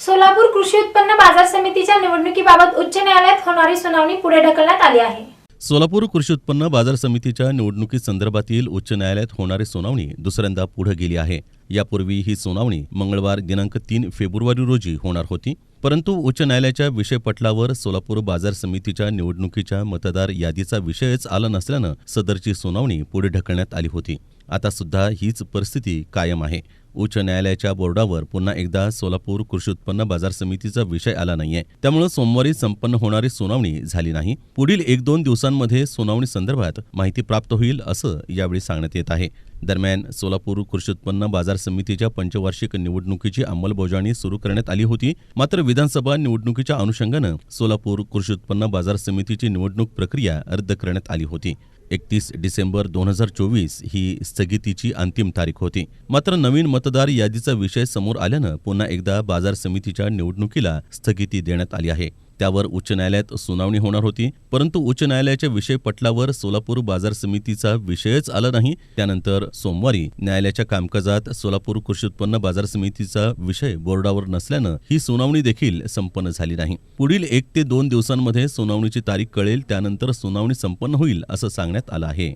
सोलापूर कृषी उत्पन्न बाजार समितीच्या निवडणुकीबाबत उच्च न्यायालयात होणारी सुनावणी पुढे ढकलण्यात आली आहे। सोलापूर कृषी उत्पन्न बाजार समितीच्या निवडणुकीसंदर्भातील उच्च न्यायालयात होणारी सुनावणी दुसऱ्यांदा पुढे गेली आहे। यापूर्वी ही सुनावणी मंगळवार दिनांक 3 फेब्रुवारी रोजी होणार होती, परंतु उच्च न्यायालयाच्या विषयपटलावर सोलापूर बाजार समितीच्या निवडणुकीच्या मतदार यादीचा विषयच आला नसल्यानं सदरची सुनावणी पुढे ढकलण्यात आली होती। आता सुद्धा हीच परिस्थिती कायम आहे। उच्च न्यायालयाच्या बोर्डावर पुन्हा एकदा सोलापूर कृषी उत्पन्न बाजार समितीचा विषय आला नाहीये, त्यामुळे सोमवारी संपन्न होणारी सुनावणी झाली नाही। पुढील 1-2 दिवसांमध्ये सुनावणी संदर्भात माहिती प्राप्त होईल असं यावेळी सांगण्यात येत आहे। दरम्यान सोलापूर कृषी उत्पन्न बाजार समितीच्या पंचवार्षिक निवडणुकीची अंमलबजावणी सुरू करण्यात आली होती, मात्र विधानसभा निवडणुकीच्या अनुषंगानं सोलापूर कृषी उत्पन्न बाजार समितीची निवडणूक प्रक्रिया रद्द करण्यात आली होती। 31 डिसेंबर 2024 ही स्थगितीची अंतिम तारीख होती। मात्र नवीन मतदार यादीचा विषय समोर आल्यानं पुन्हा एकदा बाजार समितीच्या निवडणुकीला स्थगिती देण्यात आली आहे। त्यावर उच्च न्यायालयात सुनावणी होणार होती, परंतु उच्च न्यायालयाच्या विषय पटलावर सोलापूर बाजार समितीचा विषयच आला नाही। त्यानंतर सोमवारी न्यायालयाच्या कामकाजात सोलापूर कृषी उत्पन्न बाजार समितीचा विषय बोर्डावर नसल्यानं ही सुनावणी देखील संपन्न झाली नाही। पुढील 1 ते 2 दिवसांमध्ये सुनावणीची तारीख कळेल, त्यानंतर सुनावणी संपन्न होईल असं सांगण्यात आलं आहे।